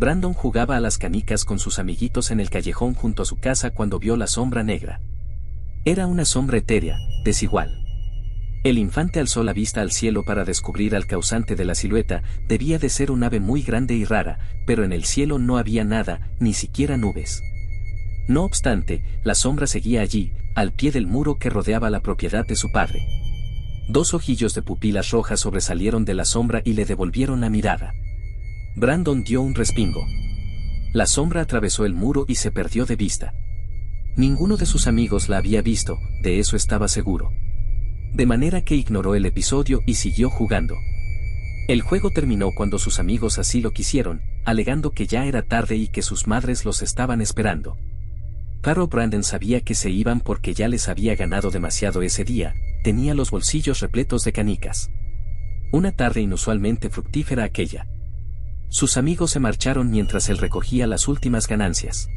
Brandon jugaba a las canicas con sus amiguitos en el callejón junto a su casa cuando vio la sombra negra. Era una sombra etérea, desigual. El infante alzó la vista al cielo para descubrir al causante de la silueta. Debía de ser un ave muy grande y rara, pero en el cielo no había nada, ni siquiera nubes. No obstante, la sombra seguía allí, al pie del muro que rodeaba la propiedad de su padre. Dos ojillos de pupilas rojas sobresalieron de la sombra y le devolvieron la mirada. Brandon dio un respingo. La sombra atravesó el muro y se perdió de vista. Ninguno de sus amigos la había visto, de eso estaba seguro. De manera que ignoró el episodio y siguió jugando. El juego terminó cuando sus amigos así lo quisieron, alegando que ya era tarde y que sus madres los estaban esperando. Claro, Brandon sabía que se iban porque ya les había ganado demasiado ese día, tenía los bolsillos repletos de canicas. Una tarde inusualmente fructífera aquella. Sus amigos se marcharon mientras él recogía las últimas ganancias.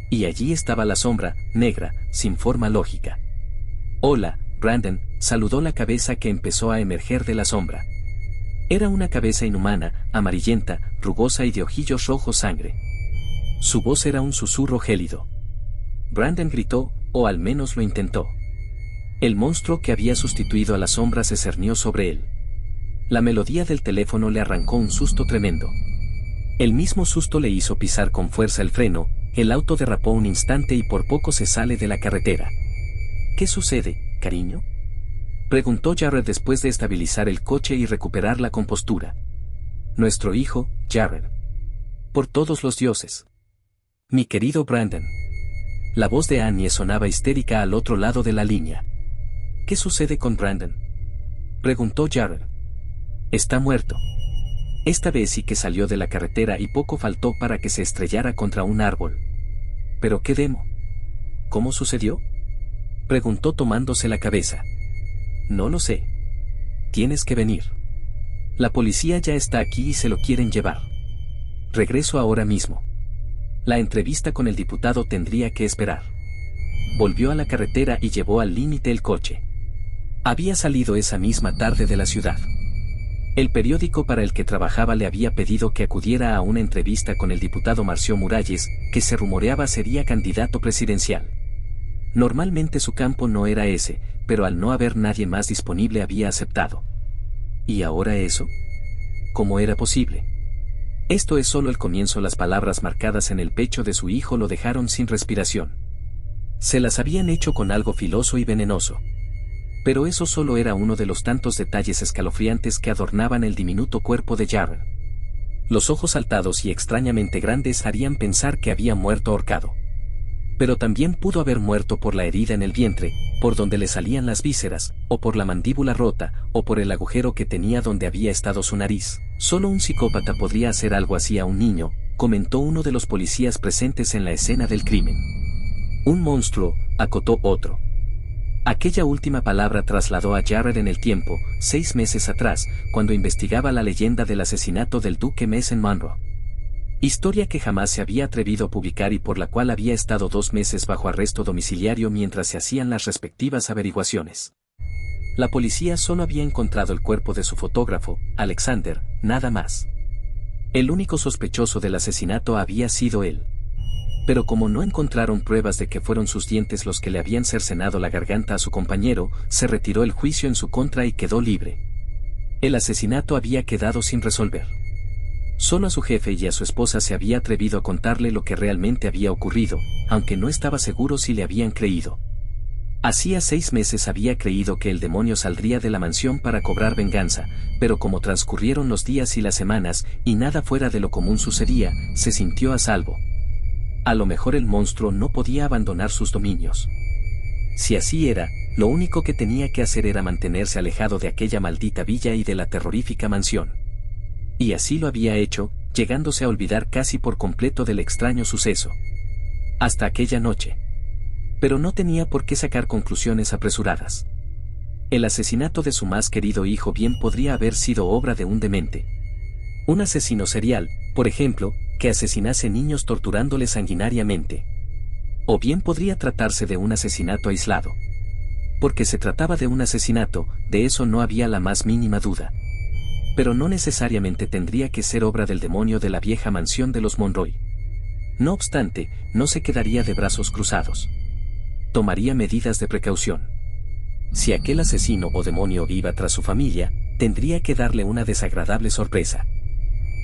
Y allí estaba la sombra, negra, sin forma lógica. «Hola, Brandon», saludó la cabeza que empezó a emerger de la sombra. Era una cabeza inhumana, amarillenta, rugosa y de ojillos rojos sangre. Su voz era un susurro gélido. Brandon gritó, o al menos lo intentó. El monstruo que había sustituido a la sombra se cernió sobre él. La melodía del teléfono le arrancó un susto tremendo. El mismo susto le hizo pisar con fuerza el freno, el auto derrapó un instante y por poco se sale de la carretera. «¿Qué sucede, cariño?», preguntó Jared después de estabilizar el coche y recuperar la compostura. «Nuestro hijo, Jared. Por todos los dioses. Mi querido Brandon». La voz de Annie sonaba histérica al otro lado de la línea. «¿Qué sucede con Brandon?», preguntó Jared. «Está muerto». Esta vez sí que salió de la carretera y poco faltó para que se estrellara contra un árbol. «¿Pero qué demo? ¿Cómo sucedió?», preguntó tomándose la cabeza. «No lo sé. Tienes que venir. La policía ya está aquí y se lo quieren llevar. Regreso ahora mismo». La entrevista con el diputado tendría que esperar. Volvió a la carretera y llevó al límite el coche. Había salido esa misma tarde de la ciudad. El periódico para el que trabajaba le había pedido que acudiera a una entrevista con el diputado Marcio Muralles, que se rumoreaba sería candidato presidencial. Normalmente su campo no era ese, pero al no haber nadie más disponible había aceptado. ¿Y ahora eso? ¿Cómo era posible? Esto es solo el comienzo. Las palabras marcadas en el pecho de su hijo lo dejaron sin respiración. Se las habían hecho con algo filoso y venenoso. Pero eso solo era uno de los tantos detalles escalofriantes que adornaban el diminuto cuerpo de Jared. Los ojos saltados y extrañamente grandes harían pensar que había muerto ahorcado. Pero también pudo haber muerto por la herida en el vientre, por donde le salían las vísceras, o por la mandíbula rota, o por el agujero que tenía donde había estado su nariz. Solo un psicópata podría hacer algo así a un niño, comentó uno de los policías presentes en la escena del crimen. Un monstruo, acotó otro. Aquella última palabra trasladó a Jared en el tiempo, 6 meses atrás, cuando investigaba la leyenda del asesinato del duque Mason Monroe. Historia que jamás se había atrevido a publicar y por la cual había estado 2 meses bajo arresto domiciliario mientras se hacían las respectivas averiguaciones. La policía solo había encontrado el cuerpo de su fotógrafo, Alexander, nada más. El único sospechoso del asesinato había sido él. Pero como no encontraron pruebas de que fueron sus dientes los que le habían cercenado la garganta a su compañero, se retiró el juicio en su contra y quedó libre. El asesinato había quedado sin resolver. Solo a su jefe y a su esposa se había atrevido a contarle lo que realmente había ocurrido, aunque no estaba seguro si le habían creído. Hacía 6 meses había creído que el demonio saldría de la mansión para cobrar venganza, pero como transcurrieron los días y las semanas, y nada fuera de lo común sucedía, se sintió a salvo. A lo mejor el monstruo no podía abandonar sus dominios. Si así era, lo único que tenía que hacer era mantenerse alejado de aquella maldita villa y de la terrorífica mansión. Y así lo había hecho, llegándose a olvidar casi por completo del extraño suceso. Hasta aquella noche. Pero no tenía por qué sacar conclusiones apresuradas. El asesinato de su más querido hijo bien podría haber sido obra de un demente. Un asesino serial, por ejemplo, que asesinase niños torturándoles sanguinariamente. O bien podría tratarse de un asesinato aislado. Porque se trataba de un asesinato, de eso no había la más mínima duda. Pero no necesariamente tendría que ser obra del demonio de la vieja mansión de los Monroy. No obstante, no se quedaría de brazos cruzados. Tomaría medidas de precaución. Si aquel asesino o demonio iba tras su familia, tendría que darle una desagradable sorpresa.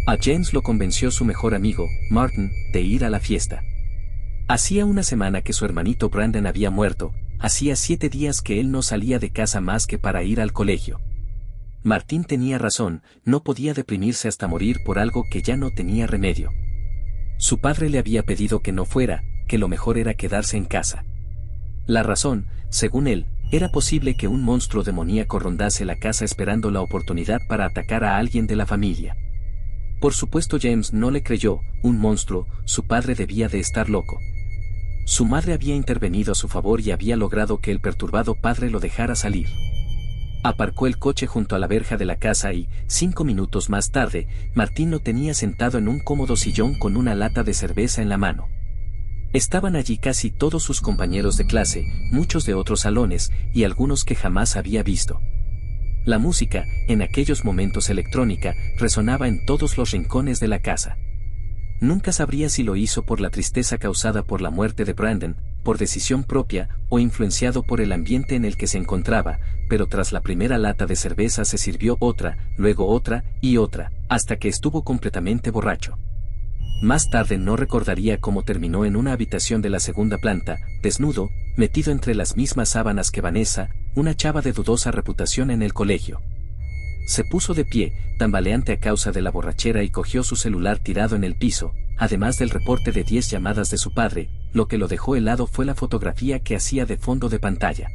A James lo convenció su mejor amigo, Martin, de ir a la fiesta. Hacía una semana que su hermanito Brandon había muerto, hacía 7 días que él no salía de casa más que para ir al colegio. Martín tenía razón, no podía deprimirse hasta morir por algo que ya no tenía remedio. Su padre le había pedido que no fuera, que lo mejor era quedarse en casa. La razón, según él, era posible que un monstruo demoníaco rondase la casa esperando la oportunidad para atacar a alguien de la familia. Por supuesto James no le creyó, un monstruo, su padre debía de estar loco. Su madre había intervenido a su favor y había logrado que el perturbado padre lo dejara salir. Aparcó el coche junto a la verja de la casa y, 5 minutos más tarde, Martín lo tenía sentado en un cómodo sillón con una lata de cerveza en la mano. Estaban allí casi todos sus compañeros de clase, muchos de otros salones, y algunos que jamás había visto. La música, en aquellos momentos electrónica, resonaba en todos los rincones de la casa. Nunca sabría si lo hizo por la tristeza causada por la muerte de Brandon, por decisión propia, o influenciado por el ambiente en el que se encontraba, pero tras la primera lata de cerveza se sirvió otra, luego otra, y otra, hasta que estuvo completamente borracho. Más tarde no recordaría cómo terminó en una habitación de la segunda planta, desnudo, metido entre las mismas sábanas que Vanessa, una chava de dudosa reputación en el colegio. Se puso de pie, tambaleante a causa de la borrachera y cogió su celular tirado en el piso, además del reporte de 10 llamadas de su padre, lo que lo dejó helado fue la fotografía que hacía de fondo de pantalla.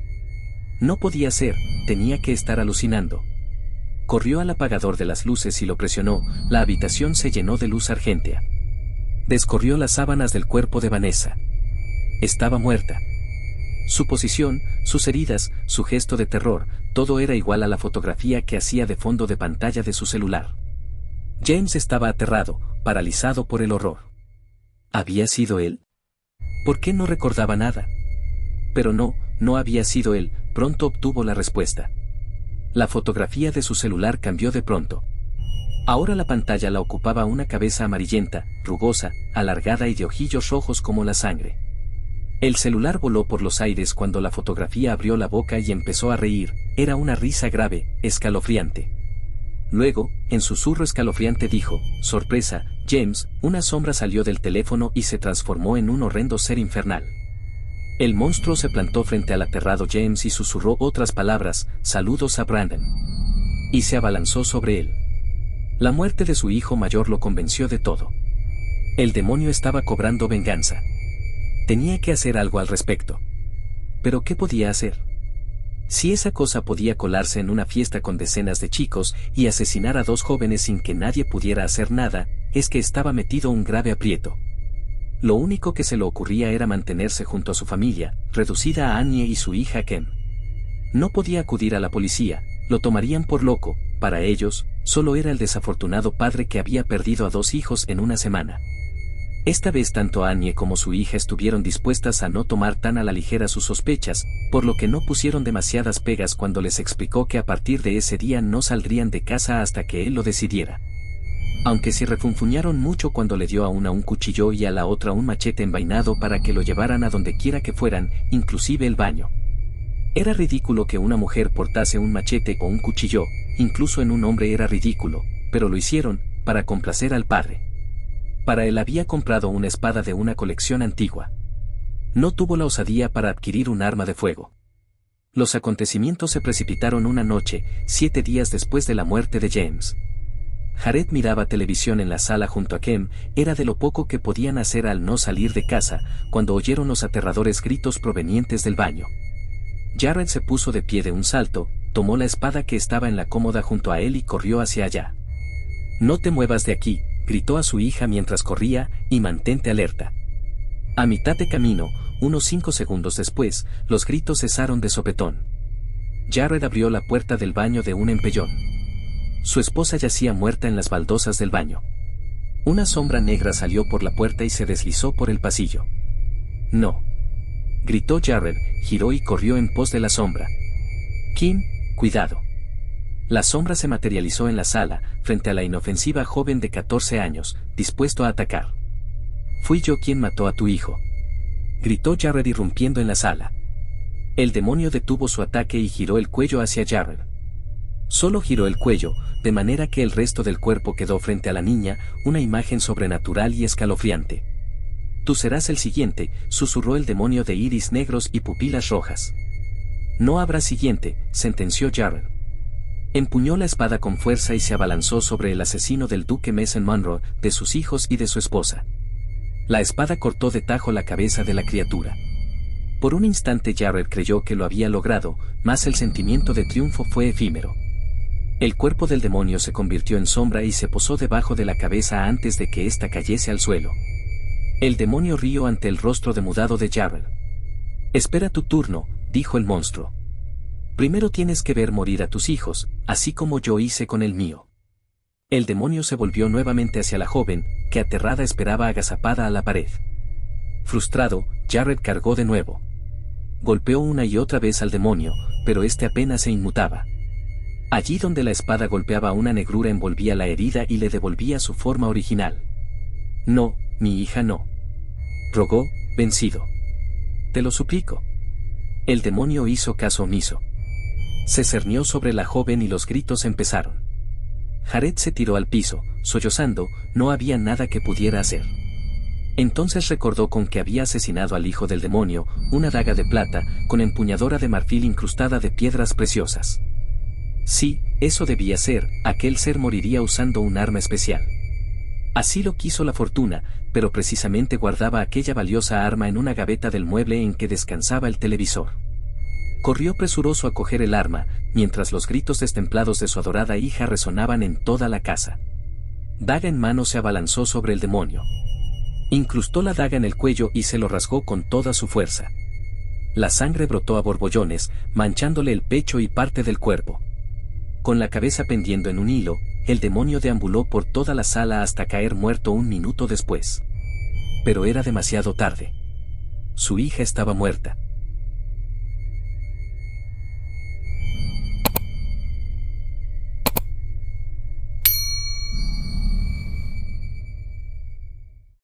No podía ser, tenía que estar alucinando. Corrió al apagador de las luces y lo presionó, la habitación se llenó de luz argéntea. Descorrió las sábanas del cuerpo de Vanessa. Estaba muerta. Su posición, sus heridas, su gesto de terror, todo era igual a la fotografía que hacía de fondo de pantalla de su celular. James estaba aterrado, paralizado por el horror. ¿Había sido él? ¿Por qué no recordaba nada? Pero no había sido él, pronto obtuvo la respuesta. La fotografía de su celular cambió de pronto. Ahora la pantalla la ocupaba una cabeza amarillenta, rugosa, alargada y de ojillos rojos como la sangre. El celular voló por los aires cuando la fotografía abrió la boca y empezó a reír, era una risa grave, escalofriante. Luego, en susurro escalofriante dijo, sorpresa, James, una sombra salió del teléfono y se transformó en un horrendo ser infernal. El monstruo se plantó frente al aterrado James y susurró otras palabras, saludos a Brandon. Y se abalanzó sobre él. La muerte de su hijo mayor lo convenció de todo. El demonio estaba cobrando venganza. Tenía que hacer algo al respecto. ¿Pero qué podía hacer? Si esa cosa podía colarse en una fiesta con decenas de chicos y asesinar a 2 jóvenes sin que nadie pudiera hacer nada, es que estaba metido un grave aprieto. Lo único que se le ocurría era mantenerse junto a su familia, reducida a Annie y su hija Kim. No podía acudir a la policía, lo tomarían por loco, para ellos, solo era el desafortunado padre que había perdido a 2 hijos en una semana. Esta vez tanto Annie como su hija estuvieron dispuestas a no tomar tan a la ligera sus sospechas, por lo que no pusieron demasiadas pegas cuando les explicó que a partir de ese día no saldrían de casa hasta que él lo decidiera. Aunque sí refunfuñaron mucho cuando le dio a una un cuchillo y a la otra un machete envainado para que lo llevaran a donde quiera que fueran, inclusive el baño. Era ridículo que una mujer portase un machete o un cuchillo, incluso en un hombre era ridículo, pero lo hicieron, para complacer al padre. Para él había comprado una espada de una colección antigua. No tuvo la osadía para adquirir un arma de fuego. Los acontecimientos se precipitaron una noche, 7 días después de la muerte de James. Jared miraba televisión en la sala junto a Kem, era de lo poco que podían hacer al no salir de casa, cuando oyeron los aterradores gritos provenientes del baño. Jared se puso de pie de un salto, tomó la espada que estaba en la cómoda junto a él y corrió hacia allá. «No te muevas de aquí», gritó a su hija mientras corría, «y mantente alerta». A mitad de camino, unos 5 segundos después, los gritos cesaron de sopetón. Jared abrió la puerta del baño de un empellón. Su esposa yacía muerta en las baldosas del baño. Una sombra negra salió por la puerta y se deslizó por el pasillo. «No», gritó Jared, giró y corrió en pos de la sombra. «Kim, cuidado». La sombra se materializó en la sala, frente a la inofensiva joven de 14 años, dispuesto a atacar. «Fui yo quien mató a tu hijo», gritó Jared irrumpiendo en la sala. El demonio detuvo su ataque y giró el cuello hacia Jared. Solo giró el cuello, de manera que el resto del cuerpo quedó frente a la niña, una imagen sobrenatural y escalofriante. «Tú serás el siguiente», susurró el demonio de iris negros y pupilas rojas. «No habrá siguiente», sentenció Jared. Empuñó la espada con fuerza y se abalanzó sobre el asesino del duque Mason Monroe, de sus hijos y de su esposa. La espada cortó de tajo la cabeza de la criatura. Por un instante Jared creyó que lo había logrado, mas el sentimiento de triunfo fue efímero. El cuerpo del demonio se convirtió en sombra y se posó debajo de la cabeza antes de que ésta cayese al suelo. El demonio rió ante el rostro demudado de Jared. «Espera tu turno», dijo el monstruo. «Primero tienes que ver morir a tus hijos, así como yo hice con el mío». El demonio se volvió nuevamente hacia la joven, que aterrada esperaba agazapada a la pared. Frustrado, Jared cargó de nuevo. Golpeó una y otra vez al demonio, pero este apenas se inmutaba. Allí donde la espada golpeaba una negrura envolvía la herida y le devolvía su forma original. «No, mi hija no», rogó, vencido. «Te lo suplico». El demonio hizo caso omiso. Se cernió sobre la joven y los gritos empezaron. Jared se tiró al piso, sollozando, no había nada que pudiera hacer. Entonces recordó con que había asesinado al hijo del demonio, una daga de plata, con empuñadura de marfil incrustada de piedras preciosas. Sí, eso debía ser, aquel ser moriría usando un arma especial. Así lo quiso la fortuna, pero precisamente guardaba aquella valiosa arma en una gaveta del mueble en que descansaba el televisor. Corrió presuroso a coger el arma, mientras los gritos destemplados de su adorada hija resonaban en toda la casa. Daga en mano se abalanzó sobre el demonio. Incrustó la daga en el cuello y se lo rasgó con toda su fuerza. La sangre brotó a borbollones, manchándole el pecho y parte del cuerpo. Con la cabeza pendiendo en un hilo, el demonio deambuló por toda la sala hasta caer muerto un minuto después. Pero era demasiado tarde. Su hija estaba muerta.